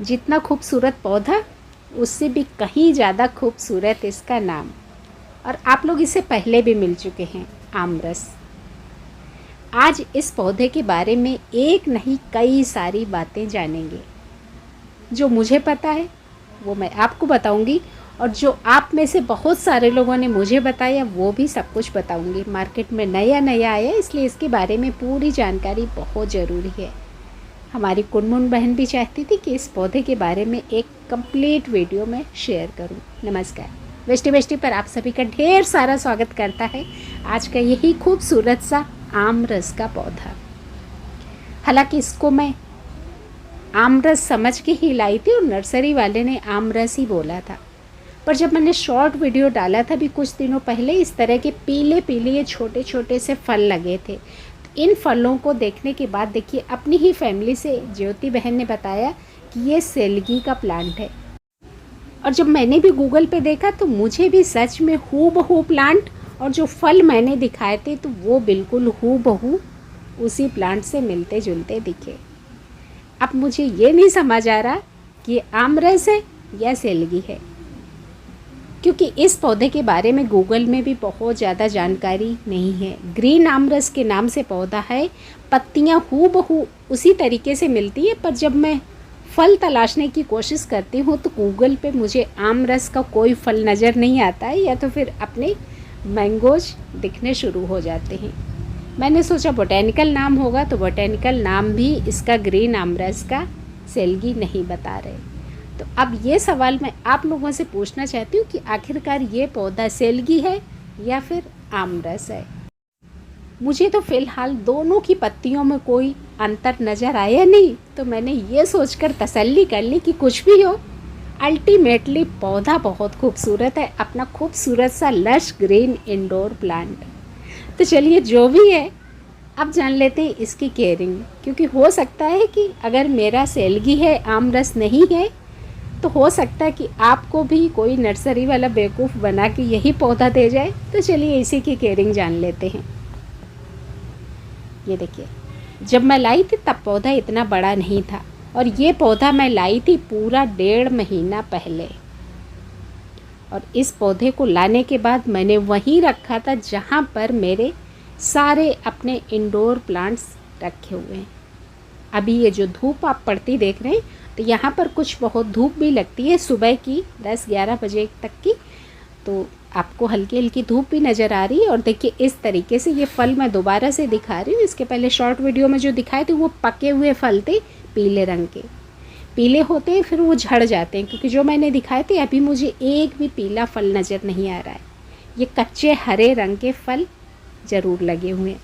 जितना खूबसूरत पौधा उससे भी कहीं ज़्यादा खूबसूरत इसका नाम। और आप लोग इससे पहले भी मिल चुके हैं, आमरस। आज इस पौधे के बारे में एक नहीं कई सारी बातें जानेंगे। जो मुझे पता है वो मैं आपको बताऊंगी, और जो आप में से बहुत सारे लोगों ने मुझे बताया वो भी सब कुछ बताऊंगी। मार्केट में नया नया आया, इसलिए इसके बारे में पूरी जानकारी बहुत ज़रूरी है। हमारी कुनमुन बहन भी चाहती थी कि इस पौधे के बारे में एक कंप्लीट वीडियो में शेयर करूं। नमस्कार, वेस्टी वेस्टी पर आप सभी का ढेर सारा स्वागत करता है आज का यही खूबसूरत सा आमरस का पौधा। हालांकि इसको मैं आमरस समझ के ही लाई थी और नर्सरी वाले ने आमरस ही बोला था, पर जब मैंने शॉर्ट वीडियो डाला था भी कुछ दिनों पहले, इस तरह के पीले पीले ये छोटे छोटे से फल लगे थे। इन फलों को देखने के बाद देखिए, अपनी ही फैमिली से ज्योति बहन ने बताया कि ये सेलगी का प्लांट है। और जब मैंने भी गूगल पे देखा तो मुझे भी सच में हूबहू प्लांट और जो फल मैंने दिखाए थे तो वो बिल्कुल हूबहू उसी प्लांट से मिलते जुलते दिखे। अब मुझे ये नहीं समझ आ रहा कि ये आमरस है या सेलगी है, क्योंकि इस पौधे के बारे में गूगल में भी बहुत ज़्यादा जानकारी नहीं है। ग्रीन आमरस के नाम से पौधा है, पत्तियां हूबहू उसी तरीके से मिलती है, पर जब मैं फल तलाशने की कोशिश करती हूँ तो गूगल पे मुझे आमरस का कोई फल नज़र नहीं आता है, या तो फिर अपने मैंगोज दिखने शुरू हो जाते हैं। मैंने सोचा बोटेनिकल नाम होगा, तो बोटेनिकल नाम भी इसका ग्रीन आमरस का सेलगी नहीं बता रहे। तो अब ये सवाल मैं आप लोगों से पूछना चाहती हूँ कि आखिरकार ये पौधा सेलगी है या फिर आमरस है। मुझे तो फ़िलहाल दोनों की पत्तियों में कोई अंतर नज़र आया नहीं, तो मैंने ये सोचकर तसल्ली कर ली कि कुछ भी हो, अल्टीमेटली पौधा बहुत खूबसूरत है, अपना खूबसूरत सा लश ग्रीन इंडोर प्लांट। तो चलिए, जो भी है अब जान लेते हैं इसकी केयरिंग, क्योंकि हो सकता है कि अगर मेरा सेलगी है, आमरस नहीं है, तो हो सकता है कि आपको भी कोई नर्सरी वाला बेवकूफ़ बना के यही पौधा दे जाए। तो चलिए इसी की केयरिंग जान लेते हैं। ये देखिए, जब मैं लाई थी तब पौधा इतना बड़ा नहीं था, और ये पौधा मैं लाई थी पूरा 1.5 महीना पहले। और इस पौधे को लाने के बाद मैंने वहीं रखा था जहाँ पर मेरे सारे अपने इंडोर प्लांट्स रखे हुए हैं। अभी ये जो धूप आप पड़ती देख रहे हैं, तो यहाँ पर कुछ बहुत धूप भी लगती है सुबह की 10-11 बजे तक की, तो आपको हल्की हल्की धूप भी नज़र आ रही है। और देखिए, इस तरीके से ये फल मैं दोबारा से दिखा रही हूँ। इसके पहले शॉर्ट वीडियो में जो दिखाए थे वो पके हुए फल थे, पीले रंग के। पीले होते हैं फिर वो झड़ जाते हैं, क्योंकि जो मैंने दिखाए थे अभी मुझे एक भी पीला फल नज़र नहीं आ रहा है। ये कच्चे हरे रंग के फल ज़रूर लगे हुए हैं।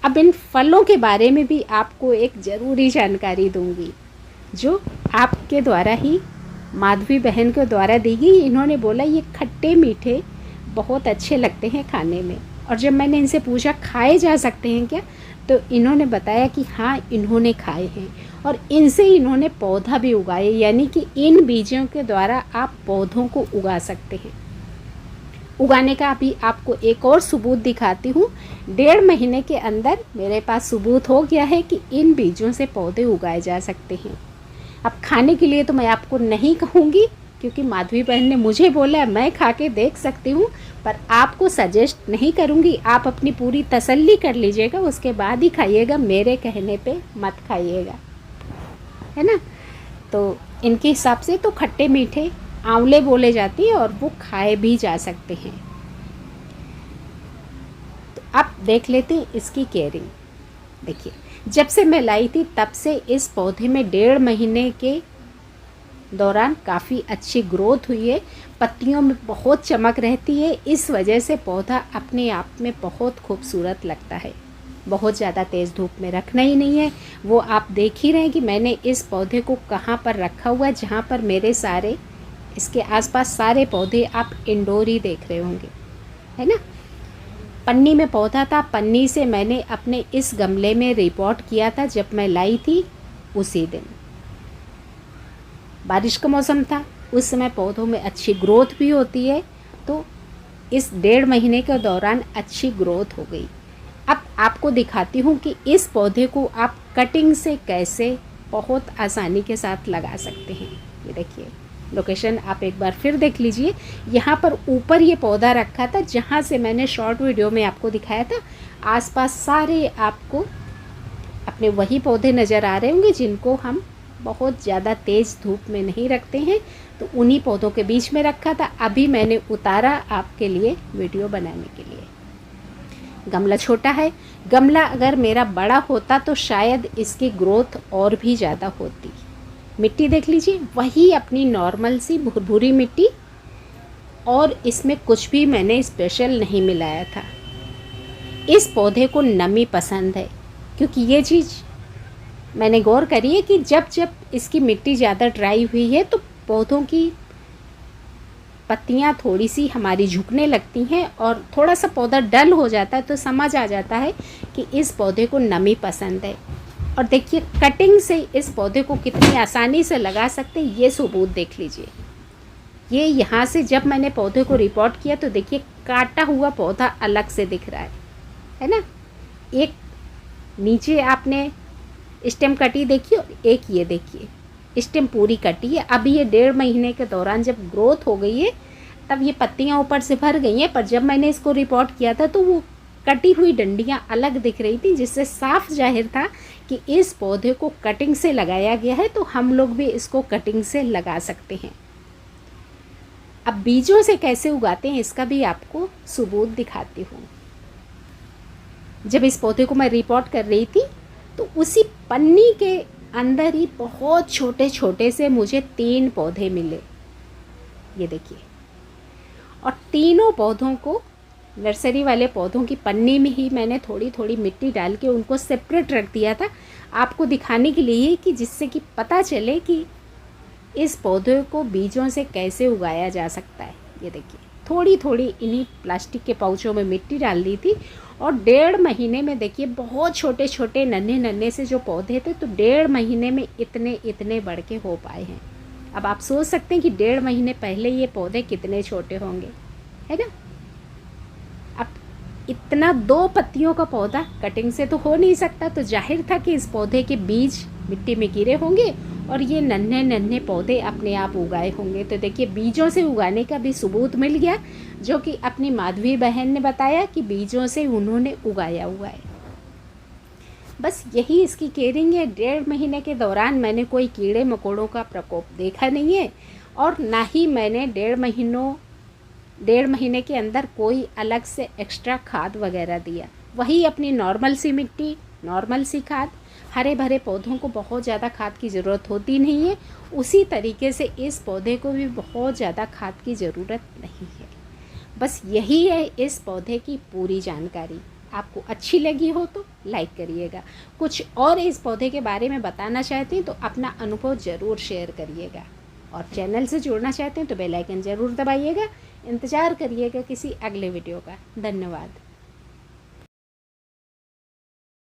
अब इन फलों के बारे में भी आपको एक ज़रूरी जानकारी दूंगी, जो आपके द्वारा ही माधवी बहन के द्वारा दी गई। इन्होंने बोला ये खट्टे मीठे बहुत अच्छे लगते हैं खाने में, और जब मैंने इनसे पूछा खाए जा सकते हैं क्या, तो इन्होंने बताया कि हाँ, इन्होंने खाए हैं, और इनसे इन्होंने पौधा भी उगाए, यानी कि इन बीजों के द्वारा आप पौधों को उगा सकते हैं। उगाने का अभी आपको एक और सबूत दिखाती हूँ। 1.5 महीने के अंदर मेरे पास सबूत हो गया है कि इन बीजों से पौधे उगाए जा सकते हैं। अब खाने के लिए तो मैं आपको नहीं कहूँगी, क्योंकि माधवी बहन ने मुझे बोला मैं खा के देख सकती हूँ, पर आपको सजेस्ट नहीं करूँगी। आप अपनी पूरी तसल्ली कर लीजिएगा, उसके बाद ही खाइएगा, मेरे कहने पे मत खाइएगा, है ना। तो इनके हिसाब से तो खट्टे मीठे आंवले बोले जाती हैं, और वो खाए भी जा सकते हैं। तो अब देख लेते हैं इसकी केयरिंग। देखिए, जब से मैं लाई थी तब से इस पौधे में 1.5 महीने के दौरान काफ़ी अच्छी ग्रोथ हुई है। पत्तियों में बहुत चमक रहती है, इस वजह से पौधा अपने आप में बहुत खूबसूरत लगता है। बहुत ज़्यादा तेज़ धूप में रखना ही नहीं है। वो आप देख ही रहे हैं कि मैंने इस पौधे को कहाँ पर रखा हुआ है, जहाँ पर मेरे सारे इसके आसपास सारे पौधे आप इंडोर ही देख रहे होंगे, है ना। पन्नी में पौधा था, पन्नी से मैंने अपने इस गमले में रिपोर्ट किया था जब मैं लाई थी। उसी दिन बारिश का मौसम था, उस समय पौधों में अच्छी ग्रोथ भी होती है, तो इस 1.5 महीने के दौरान अच्छी ग्रोथ हो गई। अब आपको दिखाती हूँ कि इस पौधे को आप कटिंग से कैसे बहुत आसानी के साथ लगा सकते हैं। ये देखिए लोकेशन आप एक बार फिर देख लीजिए। यहाँ पर ऊपर ये पौधा रखा था जहाँ से मैंने शॉर्ट वीडियो में आपको दिखाया था। आसपास सारे आपको अपने वही पौधे नज़र आ रहे होंगे जिनको हम बहुत ज़्यादा तेज़ धूप में नहीं रखते हैं, तो उन्हीं पौधों के बीच में रखा था। अभी मैंने उतारा आपके लिए वीडियो बनाने के लिए। गमला छोटा है, गमला अगर मेरा बड़ा होता तो शायद इसकी ग्रोथ और भी ज़्यादा होती। मिट्टी देख लीजिए, वही अपनी नॉर्मल सी भुरभुरी मिट्टी, और इसमें कुछ भी मैंने स्पेशल नहीं मिलाया था। इस पौधे को नमी पसंद है, क्योंकि ये चीज़ मैंने गौर करी है कि जब जब इसकी मिट्टी ज़्यादा ड्राई हुई है तो पौधों की पत्तियां थोड़ी सी हमारी झुकने लगती हैं और थोड़ा सा पौधा डल हो जाता है, तो समझ आ जाता है कि इस पौधे को नमी पसंद है। और देखिए कटिंग से इस पौधे को कितनी आसानी से लगा सकते हैं, ये सबूत देख लीजिए। ये यहाँ से जब मैंने पौधे को रिपोर्ट किया तो देखिए काटा हुआ पौधा अलग से दिख रहा है ना। एक नीचे आपने स्टेम कटी देखी और एक ये देखिए स्टेम पूरी कटी है। अभी ये 1.5 महीने के दौरान जब ग्रोथ हो गई है तब ये पत्तियाँ ऊपर से भर गई हैं, पर जब मैंने इसको रिपोर्ट किया था तो वो कटी हुई डंडियाँ अलग दिख रही थी, जिससे साफ जाहिर था कि इस पौधे को कटिंग से लगाया गया है। तो हम लोग भी इसको कटिंग से लगा सकते हैं। अब बीजों से कैसे उगाते हैं इसका भी आपको सबूत दिखाती हूँ। जब इस पौधे को मैं रिपोर्ट कर रही थी तो उसी पन्नी के अंदर ही बहुत छोटे छोटे से मुझे 3 पौधे मिले, ये देखिए। और तीनों पौधों को नर्सरी वाले पौधों की पन्नी में ही मैंने थोड़ी थोड़ी मिट्टी डाल के उनको सेपरेट रख दिया था, आपको दिखाने के लिए कि जिससे कि पता चले कि इस पौधे को बीजों से कैसे उगाया जा सकता है। ये देखिए थोड़ी थोड़ी इन्हीं प्लास्टिक के पाउचों में मिट्टी डाल दी थी और 1.5 महीने में देखिए बहुत छोटे छोटे नन्हे नन्हे से जो पौधे थे तो 1.5 महीने में इतने इतने बढ़ के हो पाए हैं। अब आप सोच सकते हैं कि 1.5 महीने पहले ये पौधे कितने छोटे होंगे, है ना। अब इतना 2 पत्तियों का पौधा कटिंग से तो हो नहीं सकता, तो जाहिर था कि इस पौधे के बीज मिट्टी में गिरे होंगे और ये नन्हे नन्हे पौधे अपने आप उगाए होंगे। तो देखिए बीजों से उगाने का भी सबूत मिल गया, जो कि अपनी माधवी बहन ने बताया कि बीजों से उन्होंने उगाया हुआ है। बस यही इसकी केयरिंग है। 1.5 महीने के दौरान मैंने कोई कीड़े मकोड़ों का प्रकोप देखा नहीं है, और ना ही मैंने 1.5 महीने के अंदर कोई अलग से एक्स्ट्रा खाद वगैरह दिया। वही अपनी नॉर्मल सी मिट्टी, नॉर्मल सी खाद। हरे भरे पौधों को बहुत ज़्यादा खाद की ज़रूरत होती नहीं है, उसी तरीके से इस पौधे को भी बहुत ज़्यादा खाद की ज़रूरत नहीं है। बस यही है इस पौधे की पूरी जानकारी। आपको अच्छी लगी हो तो लाइक करिएगा। कुछ और इस पौधे के बारे में बताना चाहते हैं तो अपना अनुभव ज़रूर शेयर करिएगा, और चैनल से जुड़ना चाहते हैं तो बेल आइकन ज़रूर दबाइएगा। इंतज़ार करिएगा किसी अगले वीडियो का। धन्यवाद।